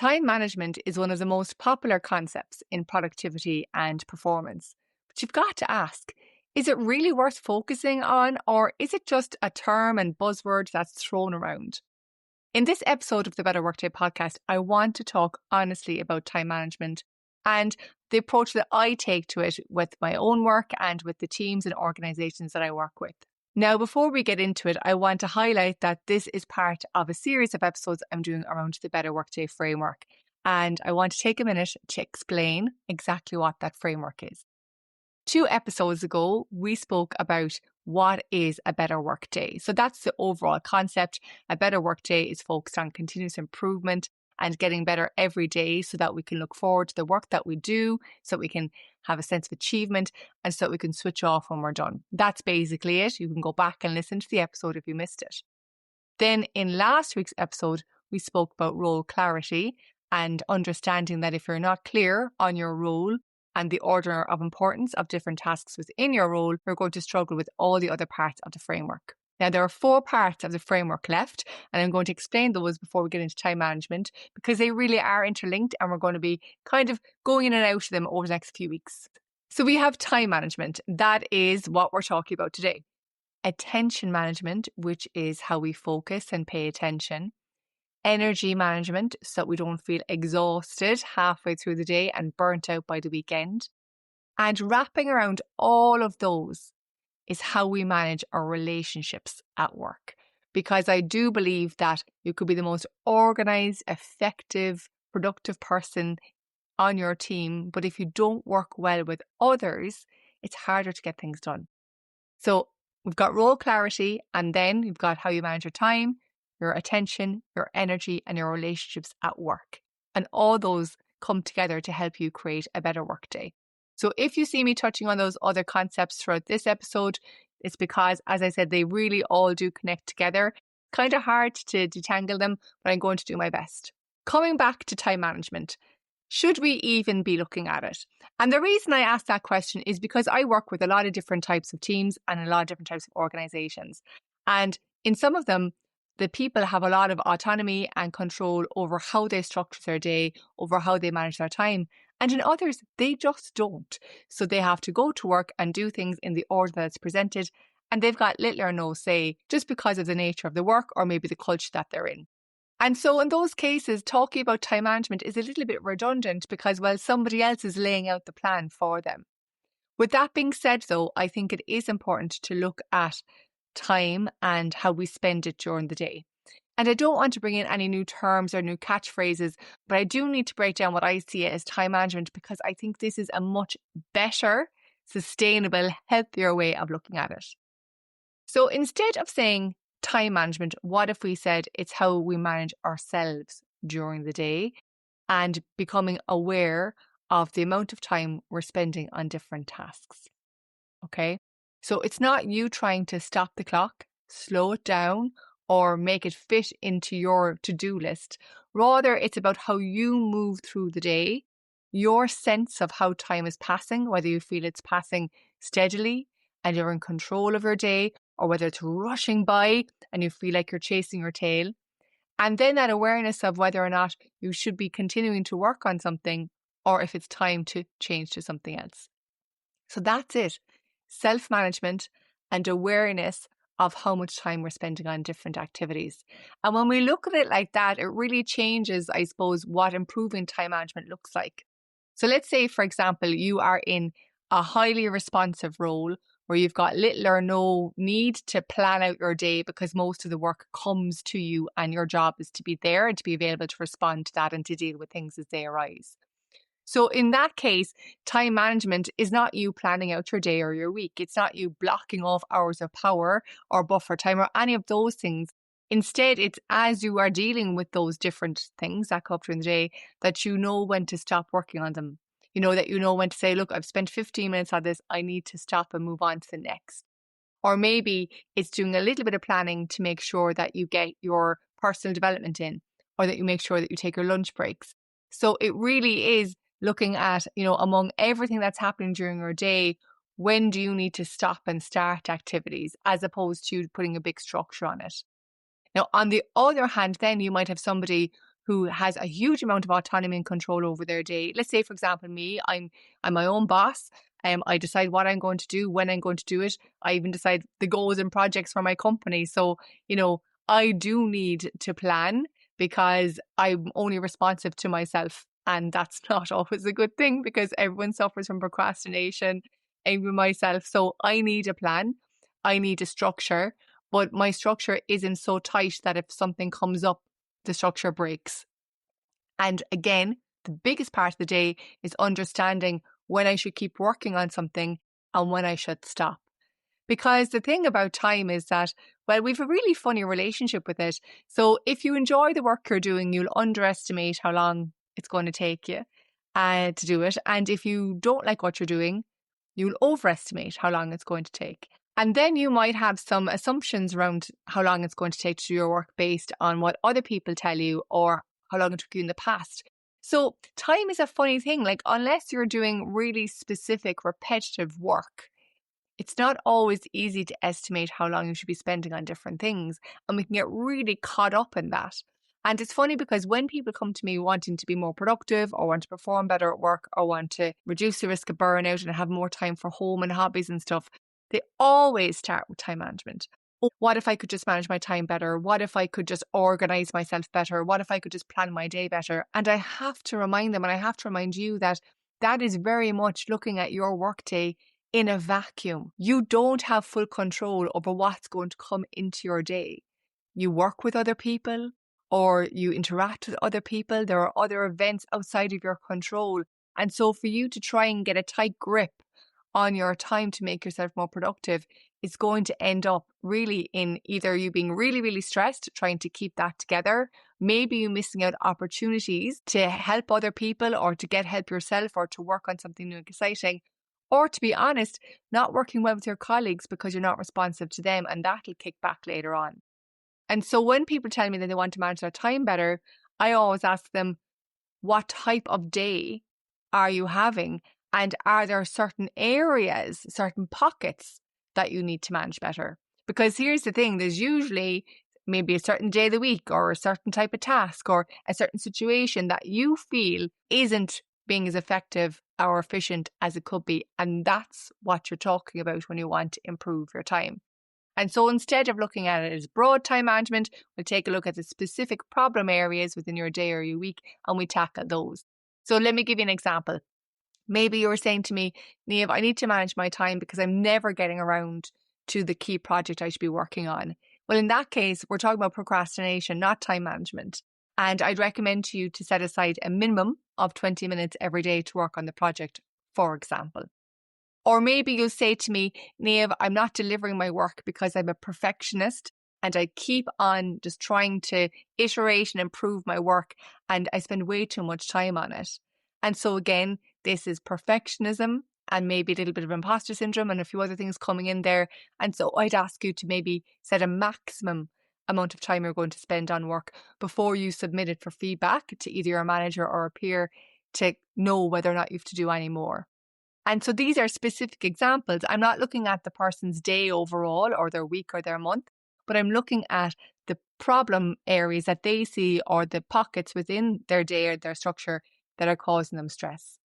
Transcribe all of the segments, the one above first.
Time management is one of the most popular concepts in productivity and performance. But you've got to ask, is it really worth focusing on, or is it just a term and buzzword that's thrown around? In this episode of the Better Workday podcast, I want to talk honestly about time management and the approach that I take to it with my own work and with the teams and organizations that I work with. Now, before we get into it, I want to highlight that this is part of a series of episodes I'm doing around the Better Workday framework. And I want to take a minute to explain exactly what that framework is. 2 episodes ago, we spoke about what is a better workday. So that's the overall concept. A better workday is focused on continuous improvement and getting better every day so that we can look forward to the work that we do, so that we can have a sense of achievement and so that we can switch off when we're done. That's basically it. You can go back and listen to the episode if you missed it. Then in last week's episode, we spoke about role clarity and understanding that if you're not clear on your role and the order of importance of different tasks within your role, you're going to struggle with all the other parts of the framework. Now, there are 4 parts of the framework left, and I'm going to explain those before we get into time management because they really are interlinked and we're going to be kind of going in and out of them over the next few weeks. So we have time management. That is what we're talking about today. Attention management, which is how we focus and pay attention. Energy management, so that we don't feel exhausted halfway through the day and burnt out by the weekend. And wrapping around all of those is how we manage our relationships at work. Because I do believe that you could be the most organized, effective, productive person on your team, but if you don't work well with others, it's harder to get things done. So we've got role clarity, and then you've got how you manage your time, your attention, your energy, and your relationships at work. And all those come together to help you create a better workday. So if you see me touching on those other concepts throughout this episode, it's because, as I said, they really all do connect together. Kind of hard to detangle them, but I'm going to do my best. Coming back to time management, should we even be looking at it? And the reason I ask that question is because I work with a lot of different types of teams and a lot of different types of organizations. And in some of them, the people have a lot of autonomy and control over how they structure their day, over how they manage their time. And in others, they just don't. So they have to go to work and do things in the order that it's presented. And they've got little or no say just because of the nature of the work or maybe the culture that they're in. And so in those cases, talking about time management is a little bit redundant because, well, somebody else is laying out the plan for them. With that being said, though, I think it is important to look at time and how we spend it during the day. And I don't want to bring in any new terms or new catchphrases, but I do need to break down what I see as time management because I think this is a much better, sustainable, healthier way of looking at it. So instead of saying time management, what if we said it's how we manage ourselves during the day and becoming aware of the amount of time we're spending on different tasks? Okay, so it's not you trying to stop the clock, slow it down, or make it fit into your to-do list. Rather, it's about how you move through the day, your sense of how time is passing, whether you feel it's passing steadily and you're in control of your day, or whether it's rushing by and you feel like you're chasing your tail. And then that awareness of whether or not you should be continuing to work on something or if it's time to change to something else. So that's it. Self-management and awareness of how much time we're spending on different activities. And when we look at it like that, it really changes, I suppose, what improving time management looks like. So let's say, for example, you are in a highly responsive role where you've got little or no need to plan out your day because most of the work comes to you and your job is to be there and to be available to respond to that and to deal with things as they arise. So in that case, time management is not you planning out your day or your week. It's not you blocking off hours of power or buffer time or any of those things. Instead, it's as you are dealing with those different things that come up during the day that you know when to stop working on them. That you know when to say, look, I've spent 15 minutes on this. I need to stop and move on to the next. Or maybe it's doing a little bit of planning to make sure that you get your personal development in or that you make sure that you take your lunch breaks. So it really is looking at, among everything that's happening during your day, when do you need to stop and start activities as opposed to putting a big structure on it? Now, on the other hand, then you might have somebody who has a huge amount of autonomy and control over their day. Let's say, for example, me, I'm my own boss. I decide what I'm going to do, when I'm going to do it. I even decide the goals and projects for my company. So, I do need to plan because I'm only responsive to myself. And that's not always a good thing because everyone suffers from procrastination, even myself. So I need a plan. I need a structure, but my structure isn't so tight that if something comes up, the structure breaks. And again, the biggest part of the day is understanding when I should keep working on something and when I should stop. Because the thing about time is that, well, we've a really funny relationship with it. So if you enjoy the work you're doing, you'll underestimate how long it's going to take you to do it. And if you don't like what you're doing, you'll overestimate how long it's going to take. And then you might have some assumptions around how long it's going to take to do your work based on what other people tell you or how long it took you in the past. So time is a funny thing. Like, unless you're doing really specific, repetitive work, it's not always easy to estimate how long you should be spending on different things. And we can get really caught up in that. And it's funny because when people come to me wanting to be more productive or want to perform better at work or want to reduce the risk of burnout and have more time for home and hobbies and stuff, they always start with time management. Oh, what if I could just manage my time better? What if I could just organize myself better? What if I could just plan my day better? And I have to remind them, and I have to remind you that that is very much looking at your workday in a vacuum. You don't have full control over what's going to come into your day. You work with other people or you interact with other people. There are other events outside of your control. And so for you to try and get a tight grip on your time to make yourself more productive, it's going to end up really in either you being really, really stressed, trying to keep that together, maybe you missing out opportunities to help other people or to get help yourself or to work on something new and exciting, or to be honest, not working well with your colleagues because you're not responsive to them, and that'll kick back later on. And so when people tell me that they want to manage their time better, I always ask them, what type of day are you having? And are there certain areas, certain pockets that you need to manage better? Because here's the thing, there's usually maybe a certain day of the week or a certain type of task or a certain situation that you feel isn't being as effective or efficient as it could be. And that's what you're talking about when you want to improve your time. And so instead of looking at it as broad time management, we'll take a look at the specific problem areas within your day or your week and we tackle those. So let me give you an example. Maybe you were saying to me, Niamh, I need to manage my time because I'm never getting around to the key project I should be working on. Well, in that case, we're talking about procrastination, not time management. And I'd recommend to you to set aside a minimum of 20 minutes every day to work on the project, for example. Or maybe you'll say to me, Niamh, I'm not delivering my work because I'm a perfectionist and I keep on just trying to iterate and improve my work and I spend way too much time on it. And so again, this is perfectionism and maybe a little bit of imposter syndrome and a few other things coming in there. And so I'd ask you to maybe set a maximum amount of time you're going to spend on work before you submit it for feedback to either your manager or a peer to know whether or not you have to do any more. And so these are specific examples. I'm not looking at the person's day overall or their week or their month, but I'm looking at the problem areas that they see or the pockets within their day or their structure that are causing them stress.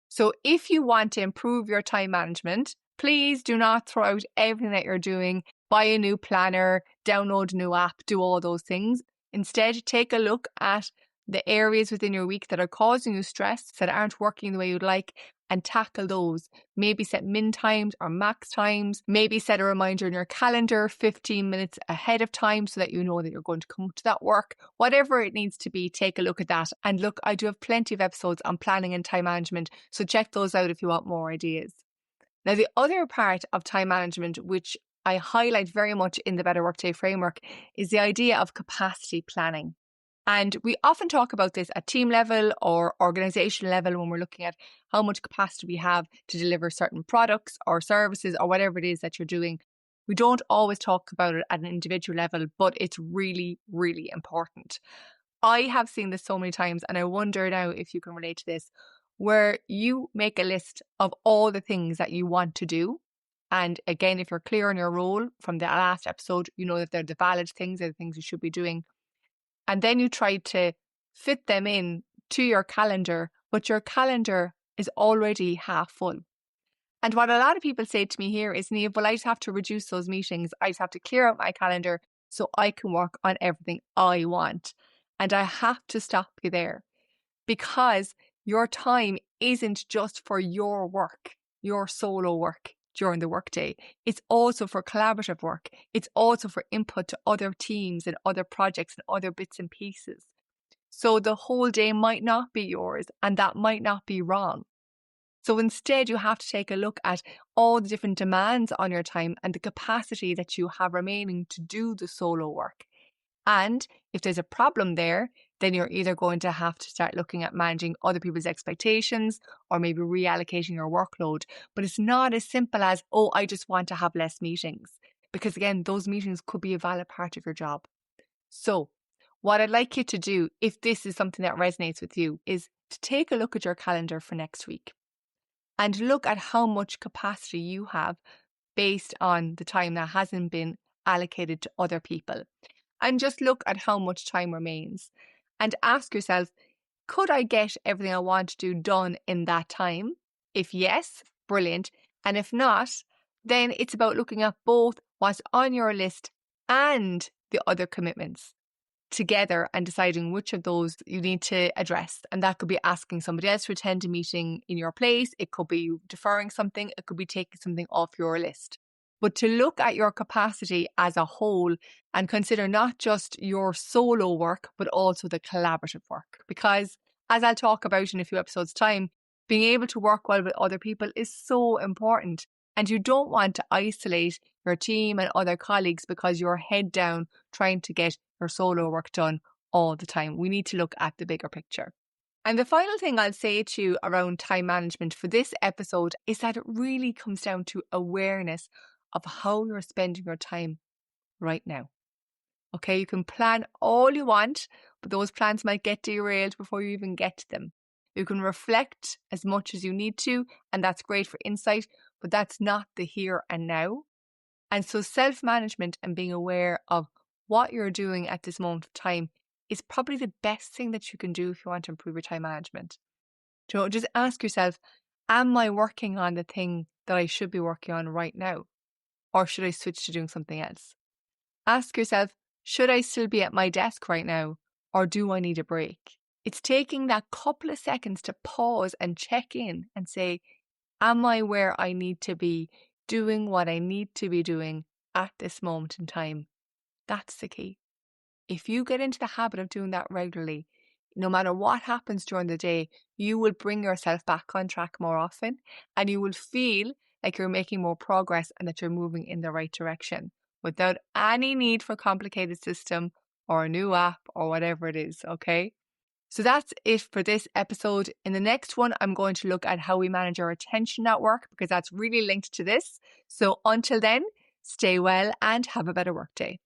So if you want to improve your time management, please do not throw out everything that you're doing, buy a new planner, download a new app, do all those things. Instead, take a look at the areas within your week that are causing you stress, that aren't working the way you'd like, and tackle those. Maybe set min times or max times. Maybe set a reminder in your calendar 15 minutes ahead of time so that you know that you're going to come to that work. Whatever it needs to be, take a look at that. And look, I do have plenty of episodes on planning and time management, so check those out if you want more ideas. Now, the other part of time management, which I highlight very much in the Better Workday framework, is the idea of capacity planning. And we often talk about this at team level or organization level when we're looking at how much capacity we have to deliver certain products or services or whatever it is that you're doing. We don't always talk about it at an individual level, but it's really, really important. I have seen this so many times, and I wonder now if you can relate to this, where you make a list of all the things that you want to do. And again, if you're clear on your role from the last episode, you know that they're the valid things, they're the things you should be doing. And then you try to fit them in to your calendar, but your calendar is already half full. And what a lot of people say to me here is, Niamh, well, I just have to reduce those meetings. I just have to clear out my calendar so I can work on everything I want. And I have to stop you there, because your time isn't just for your work, your solo work during the workday. It's also for collaborative work. It's also for input to other teams and other projects and other bits and pieces. So the whole day might not be yours, and that might not be wrong. So instead, you have to take a look at all the different demands on your time and the capacity that you have remaining to do the solo work. And if there's a problem there, then you're either going to have to start looking at managing other people's expectations or maybe reallocating your workload. But it's not as simple as, oh, I just want to have less meetings. Because again, those meetings could be a valid part of your job. So what I'd like you to do, if this is something that resonates with you, is to take a look at your calendar for next week and look at how much capacity you have based on the time that hasn't been allocated to other people. And just look at how much time remains and ask yourself, could I get everything I want to do done in that time? If yes, brilliant. And if not, then it's about looking at both what's on your list and the other commitments together and deciding which of those you need to address. And that could be asking somebody else to attend a meeting in your place. It could be deferring something. It could be taking something off your list. But to look at your capacity as a whole and consider not just your solo work, but also the collaborative work. Because as I'll talk about in a few episodes' time, being able to work well with other people is so important. And you don't want to isolate your team and other colleagues because you're head down trying to get your solo work done all the time. We need to look at the bigger picture. And the final thing I'll say to you around time management for this episode is that it really comes down to awareness of how you're spending your time right now. Okay, you can plan all you want, but those plans might get derailed before you even get to them. You can reflect as much as you need to, and that's great for insight, but that's not the here and now. And so self-management and being aware of what you're doing at this moment of time is probably the best thing that you can do if you want to improve your time management. So just ask yourself, am I working on the thing that I should be working on right now? Or should I switch to doing something else? Ask yourself, should I still be at my desk right now? Or do I need a break? It's taking that couple of seconds to pause and check in and say, am I where I need to be, doing what I need to be doing at this moment in time? That's the key. If you get into the habit of doing that regularly, no matter what happens during the day, you will bring yourself back on track more often and you will feel like you're making more progress and that you're moving in the right direction without any need for a complicated system or a new app or whatever it is, okay? So that's it for this episode. In the next one, I'm going to look at how we manage our attention at work because that's really linked to this. So until then, stay well and have a better workday.